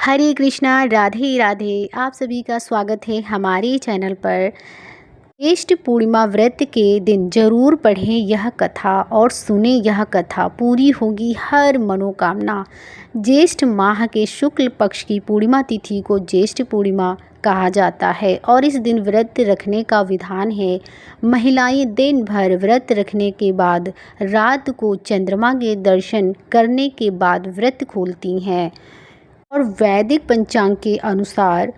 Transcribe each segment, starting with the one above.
हरे कृष्णा, राधे राधे। आप सभी का स्वागत है हमारे चैनल पर। ज्येष्ठ पूर्णिमा व्रत के दिन जरूर पढ़ें यह कथा और सुने यह कथा, पूरी होगी हर मनोकामना। ज्येष्ठ माह के शुक्ल पक्ष की पूर्णिमा तिथि को ज्येष्ठ पूर्णिमा कहा जाता है और इस दिन व्रत रखने का विधान है। महिलाएं दिन भर व्रत रखने के बाद रात को चंद्रमा के दर्शन करने के बाद व्रत खोलती हैं और वैदिक पंचांग के अनुसार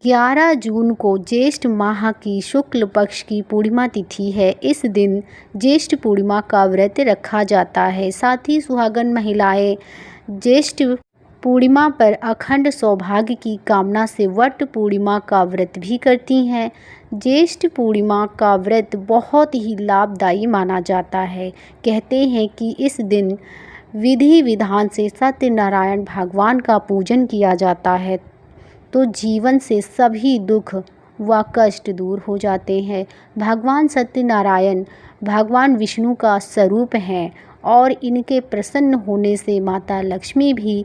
11 जून को ज्येष्ठ माह की शुक्ल पक्ष की पूर्णिमा तिथि है। इस दिन ज्येष्ठ पूर्णिमा का व्रत रखा जाता है। साथ ही सुहागन महिलाएं ज्येष्ठ पूर्णिमा पर अखंड सौभाग्य की कामना से वट पूर्णिमा का व्रत भी करती हैं। ज्येष्ठ पूर्णिमा का व्रत बहुत ही लाभदायी माना जाता है। कहते हैं कि इस दिन विधि विधान से सत्यनारायण भगवान का पूजन किया जाता है तो जीवन से सभी दुख व कष्ट दूर हो जाते हैं। भगवान सत्यनारायण भगवान विष्णु का स्वरूप हैं और इनके प्रसन्न होने से माता लक्ष्मी भी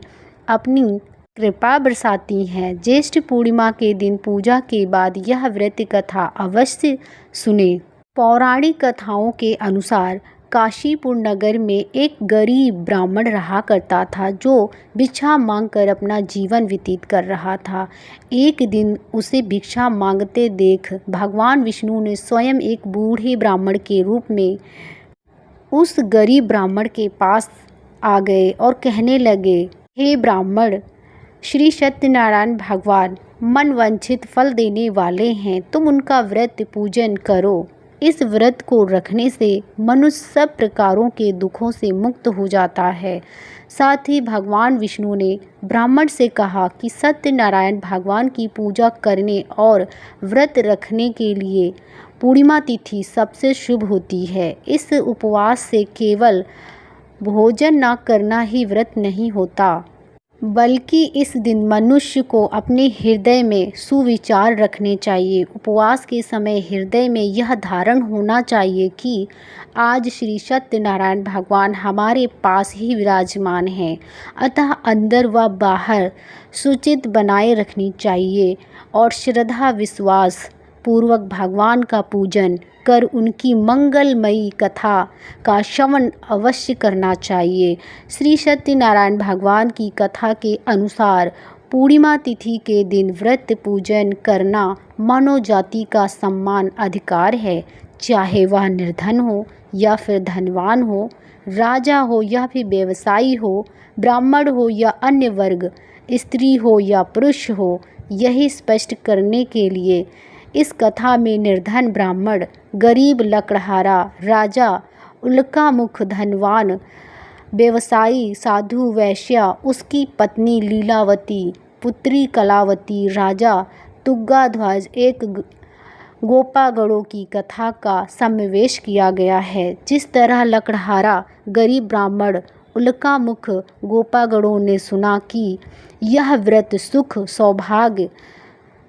अपनी कृपा बरसाती हैं। ज्येष्ठ पूर्णिमा के दिन पूजा के बाद यह व्रत कथा अवश्य सुने। पौराणिक कथाओं के अनुसार काशीपुर नगर में एक गरीब ब्राह्मण रहा करता था जो भिक्षा मांगकर अपना जीवन व्यतीत कर रहा था। एक दिन उसे भिक्षा मांगते देख भगवान विष्णु ने स्वयं एक बूढ़े ब्राह्मण के रूप में उस गरीब ब्राह्मण के पास आ गए और कहने लगे, हे ब्राह्मण, श्री सत्यनारायण भगवान मनवांछित फल देने वाले हैं, तुम उनका व्रत पूजन करो। इस व्रत को रखने से मनुष्य सब प्रकारों के दुखों से मुक्त हो जाता है। साथ ही भगवान विष्णु ने ब्राह्मण से कहा कि सत्यनारायण भगवान की पूजा करने और व्रत रखने के लिए पूर्णिमा तिथि सबसे शुभ होती है। इस उपवास से केवल भोजन न करना ही व्रत नहीं होता, बल्कि इस दिन मनुष्य को अपने हृदय में सुविचार रखने चाहिए। उपवास के समय हृदय में यह धारण होना चाहिए कि आज श्री सत्यनारायण भगवान हमारे पास ही विराजमान हैं, अतः अंदर व बाहर शुचित बनाए रखनी चाहिए और श्रद्धा विश्वास पूर्वक भगवान का पूजन कर उनकी मंगलमयी कथा का श्रवण अवश्य करना चाहिए। श्री सत्यनारायण भगवान की कथा के अनुसार पूर्णिमा तिथि के दिन व्रत पूजन करना मानव जाति का सम्मान अधिकार है, चाहे वह निर्धन हो या फिर धनवान हो, राजा हो या फिर व्यवसायी हो, ब्राह्मण हो या अन्य वर्ग, स्त्री हो या पुरुष हो। यही स्पष्ट करने के लिए इस कथा में निर्धन ब्राह्मण, गरीब लकड़हारा, राजा, उल्कामुख धनवान, व्यवसायी, साधु वैश्या, उसकी पत्नी लीलावती, पुत्री कलावती, राजा तुंगाध्वज, एक गोपागणों की कथा का समावेश किया गया है। जिस तरह लकड़हारा गरीब ब्राह्मण उल्कामुख गोपागणों ने सुना कि यह व्रत सुख, सौभाग्य,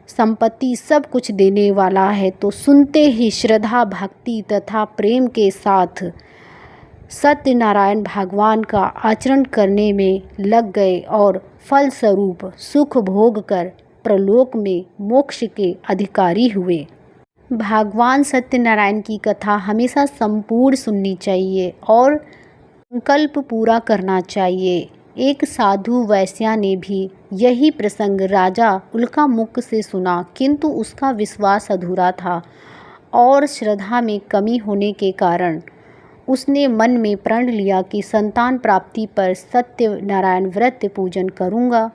संपत्ति सब कुछ देने वाला है, तो सुनते ही श्रद्धा, भक्ति तथा प्रेम के साथ सत्यनारायण भगवान का आचरण करने में लग गए और फलस्वरूप सुख भोग कर प्रलोक में मोक्ष के अधिकारी हुए। भगवान सत्यनारायण की कथा हमेशा संपूर्ण सुननी चाहिए और संकल्प पूरा करना चाहिए। एक साधु वैश्या ने भी यही प्रसंग राजा उल्कामुख से सुना, किंतु उसका विश्वास अधूरा था और श्रद्धा में कमी होने के कारण उसने मन में प्रण लिया कि संतान प्राप्ति पर सत्यनारायण व्रत पूजन करूँगा।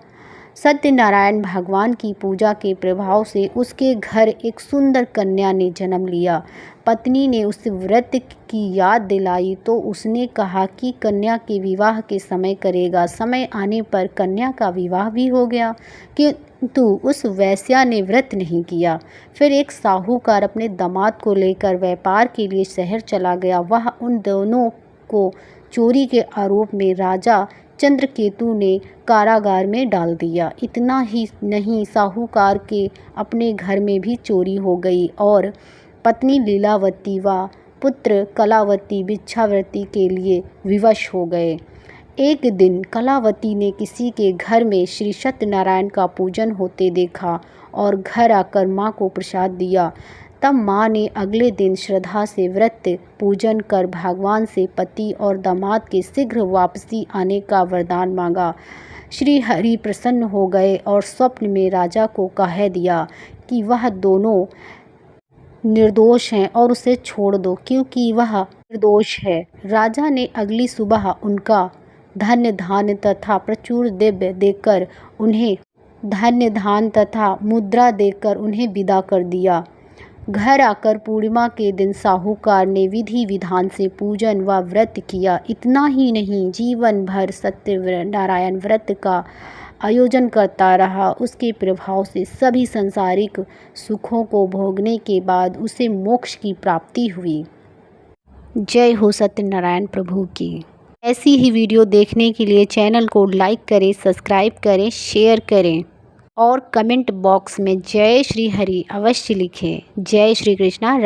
सत्यनारायण भगवान की पूजा के प्रभाव से उसके घर एक सुंदर कन्या ने जन्म लिया। पत्नी ने उस व्रत की याद दिलाई तो उसने कहा कि कन्या के विवाह के समय करेगा। समय आने पर कन्या का विवाह भी हो गया, किंतु उस वैश्या ने व्रत नहीं किया। फिर एक साहूकार अपने दामाद को लेकर व्यापार के लिए शहर चला गया। वह उन दोनों को चोरी के आरोप में राजा चंद्रकेतु ने कारागार में डाल दिया। इतना ही नहीं, साहूकार के अपने घर में भी चोरी हो गई और पत्नी लीलावती व पुत्र कलावती भिक्षावृत्ति के लिए विवश हो गए। एक दिन कलावती ने किसी के घर में श्री सत्यनारायण का पूजन होते देखा और घर आकर माँ को प्रसाद दिया। तब माँ ने अगले दिन श्रद्धा से व्रत पूजन कर भगवान से पति और दामाद के शीघ्र वापसी आने का वरदान मांगा। श्री हरि प्रसन्न हो गए और स्वप्न में राजा को कह दिया कि वह दोनों निर्दोष हैं और उसे छोड़ दो क्योंकि वह निर्दोष है। राजा ने अगली सुबह उनका धन्य धान्य तथा प्रचुर द्रव्य देकर उन्हें विदा कर दिया। घर आकर पूर्णिमा के दिन साहूकार ने विधि विधान से पूजन व व्रत किया। इतना ही नहीं, जीवन भर सत्यनारायण व्रत का आयोजन करता रहा। उसके प्रभाव से सभी सांसारिक सुखों को भोगने के बाद उसे मोक्ष की प्राप्ति हुई। जय हो सत्यनारायण प्रभु की। ऐसी ही वीडियो देखने के लिए चैनल को लाइक करें, सब्सक्राइब करें, शेयर करें और कमेंट बॉक्स में जय श्री हरि अवश्य लिखें। जय श्री कृष्णा।